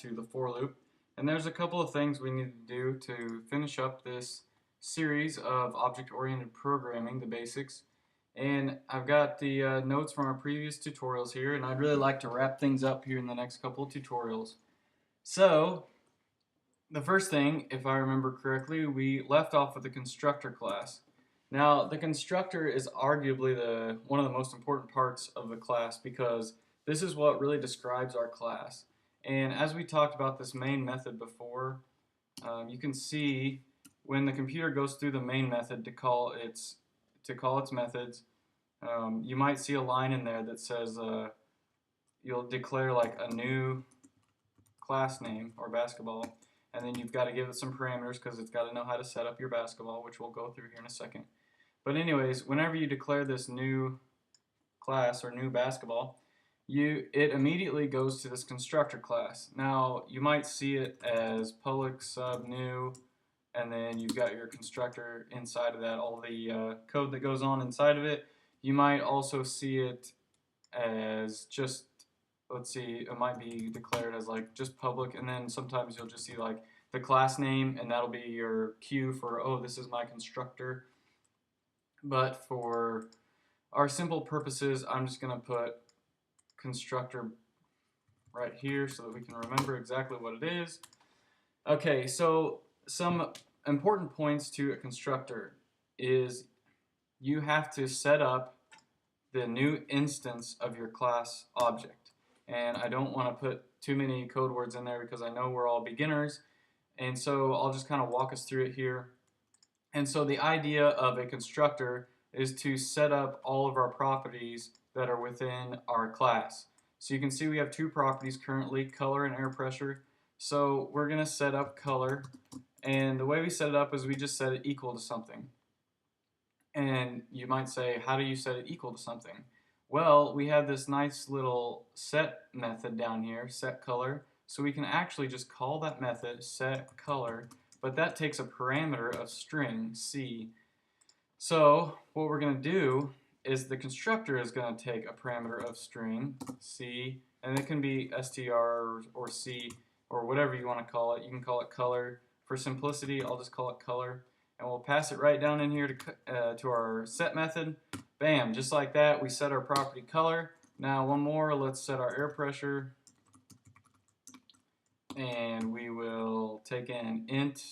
to the for loop. And there's a couple of things we need to do to finish up this series of object-oriented programming, the basics. And I've got the notes from our previous tutorials here, and I'd really like to wrap things up here in the next couple of tutorials. So, the first thing, if I remember correctly, we left off with the constructor class. Now, the constructor is arguably one of the most important parts of the class because this is what really describes our class. And as we talked about this main method before, you can see when the computer goes through the main method to call its methods, you might see a line in there that says you'll declare like a new class name or basketball, and then you've got to give it some parameters because it's got to know how to set up your basketball, which we'll go through here in a second. But anyways, whenever you declare this new class or new basketball, it immediately goes to this constructor class. Now, you might see it as public sub new, and then you've got your constructor inside of that, all the code that goes on inside of it. You might also see it as just, let's see, it might be declared as like just public, and then sometimes you'll just see like the class name, and that'll be your cue for, oh, this is my constructor. But for our simple purposes, I'm just going to put constructor right here so that we can remember exactly what it is. Okay, so some important points to a constructor is you have to set up the new instance of your class object. And I don't want to put too many code words in there because I know we're all beginners, and so I'll just kind of walk us through it here. And so the idea of a constructor is to set up all of our properties that are within our class. So you can see we have two properties currently, color and air pressure. So we're going to set up color, and the way we set it up is we just set it equal to something. And you might say, how do you set it equal to something? Well, we have this nice little set method down here, set color, so we can actually just call that method set color, but that takes a parameter of string c. So what we're going to do is the constructor is going to take a parameter of string c, and it can be str or c or whatever you want to call it. You can call it color. For simplicity, I'll just call it color, and we'll pass it right down in here to our set method. Bam, just like that, we set our property color. Now one more, let's set our air pressure, and we will take an int,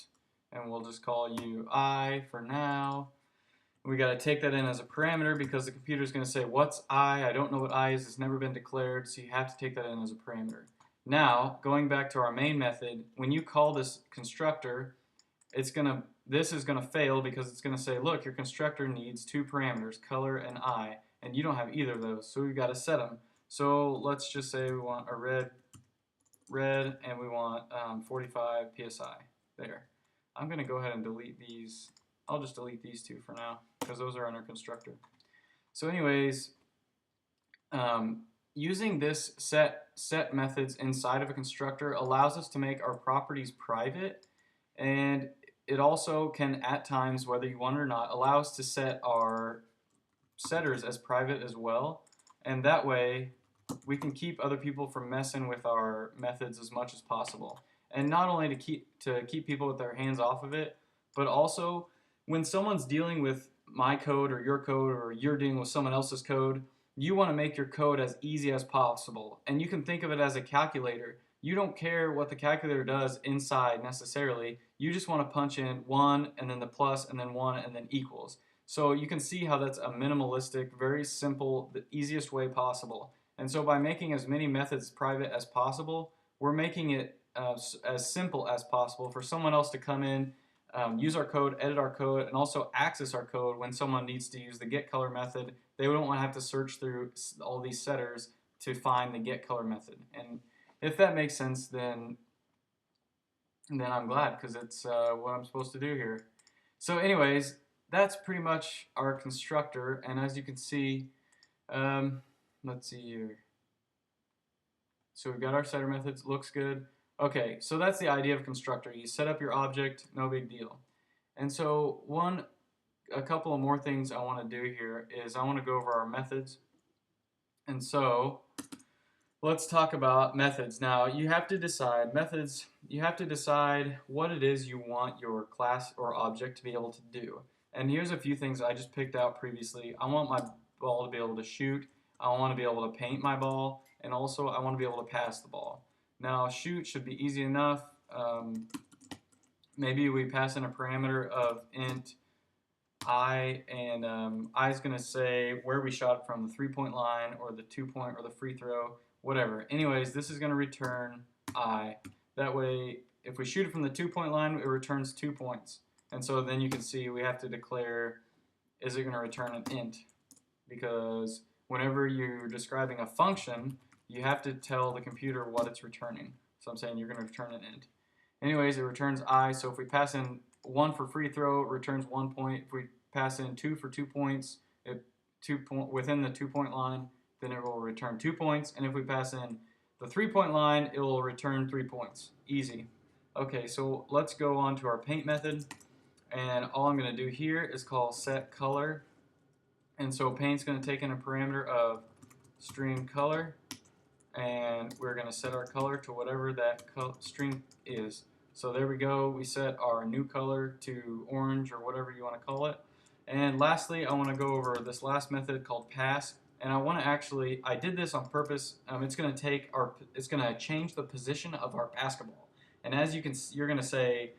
and we'll just call you I for now. We got to take that in as a parameter because the computer is going to say, what's I? I don't know what I is. It's never been declared, so you have to take that in as a parameter. Now, going back to our main method, when you call this constructor, this is going to fail because it's going to say, look, your constructor needs two parameters, color and I, and you don't have either of those, so we've got to set them. So let's just say we want a red, and we want 45 psi. There. I'm going to go ahead and delete these. I'll just delete these two for now because those are under constructor. So anyways, using this set methods inside of a constructor allows us to make our properties private, and it also can, at times, whether you want it or not, allow us to set our setters as private as well, and that way we can keep other people from messing with our methods as much as possible. And not only to keep people with their hands off of it, but also when someone's dealing with my code or you're dealing with someone else's code, you want to make your code as easy as possible. And you can think of it as a calculator. You don't care what the calculator does inside necessarily. You just want to punch in 1 and then the plus and then 1 and then equals. So you can see how that's a minimalistic, very simple, the easiest way possible. And so by making as many methods private as possible, we're making it as simple as possible for someone else to come in, use our code, edit our code, and also access our code when someone needs to use the getColor method. They don't want to have to search through all these setters to find the getColor method. And if that makes sense, then I'm glad, because it's what I'm supposed to do here. So anyways, that's pretty much our constructor, and as you can see, let's see here. So we've got our setter methods, looks good. Okay, so that's the idea of constructor. You set up your object, no big deal. And so a couple of more things I want to do here is I want to go over our methods. And so Let's talk about methods. Now, you have to decide methods, you have to decide what it is you want your class or object to be able to do. And here's a few things I just picked out previously. I want my ball to be able to shoot, I want to be able to paint my ball, and also I want to be able to pass the ball. Now, shoot should be easy enough. Maybe we pass in a parameter of int I, and I is going to say where we shot from, the 3-point line or the 2-point or the free throw, whatever. Anyways, this is going to return I. That way, if we shoot it from the 2-point line, it returns 2 points. And so then you can see we have to declare, is it going to return an int? Because whenever you're describing a function, you have to tell the computer what it's returning. So I'm saying you're going to return an int. Anyways, it returns I, so if we pass in 1 for free throw, it returns 1 point. If we pass in 2 for 2 points, within the 2-point line, then it will return 2 points. And if we pass in the 3-point line, it will return 3 points. Easy. Okay, so let's go on to our paint method. And all I'm going to do here is call set color. And so paint's going to take in a parameter of string color. And we're going to set our color to whatever that string is. So there we go, we set our new color to orange or whatever you want to call it. And lastly, I want to go over this last method called pass. And I want to actually, I did this on purpose. It's going to change the position of our basketball. And as you can, you're going to say,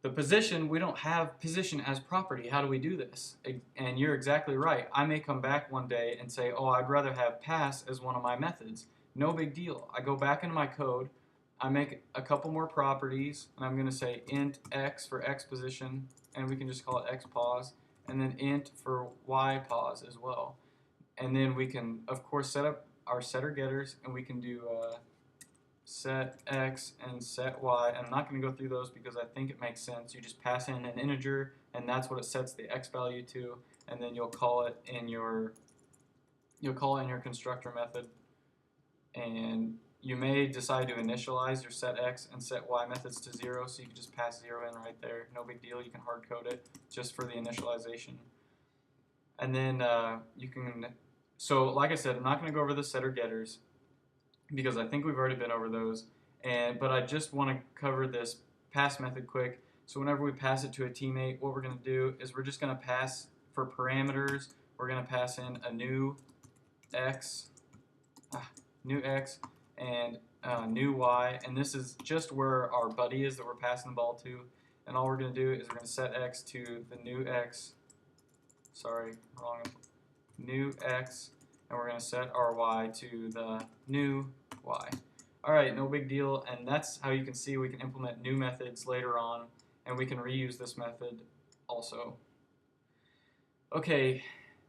the position, we don't have position as property. How do we do this? And you're exactly right. I may come back one day and say, oh, I'd rather have pass as one of my methods. No big deal. I go back into my code, I make a couple more properties, and I'm going to say int x for x position, and we can just call it x pause, and then int for y pause as well. And then we can, of course, set up our setter getters, and we can do set x and set y. And I'm not going to go through those because I think it makes sense. You just pass in an integer, and that's what it sets the x value to, and then you'll call it in your constructor method. And you may decide to initialize your set x and set y methods to 0, so you can just pass 0 in right there. No big deal. You can hard code it just for the initialization. And then you can, so like I said, I'm not going to go over the setter getters because I think we've already been over those. But I just want to cover this pass method quick. So whenever we pass it to a teammate, what we're going to do is we're just going to pass for parameters. We're going to pass in a new x. New x and new y, and this is just where our buddy is that we're passing the ball to. And all we're going to do is we're going to set x to the new x, new x, and we're going to set our y to the new y. Alright, no big deal, and that's how you can see we can implement new methods later on, and we can reuse this method also. Okay.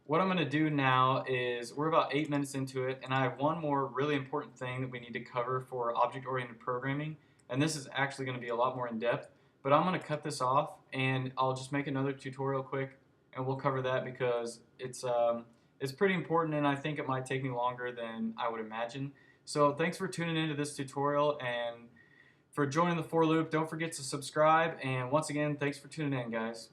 What I'm going to do now is, we're about 8 minutes into it, and I have one more really important thing that we need to cover for object-oriented programming, and this is actually going to be a lot more in-depth, but I'm going to cut this off, and I'll just make another tutorial quick, and we'll cover that because it's pretty important, and I think it might take me longer than I would imagine. So thanks for tuning into this tutorial, and for joining the for loop. Don't forget to subscribe, and once again, thanks for tuning in, guys.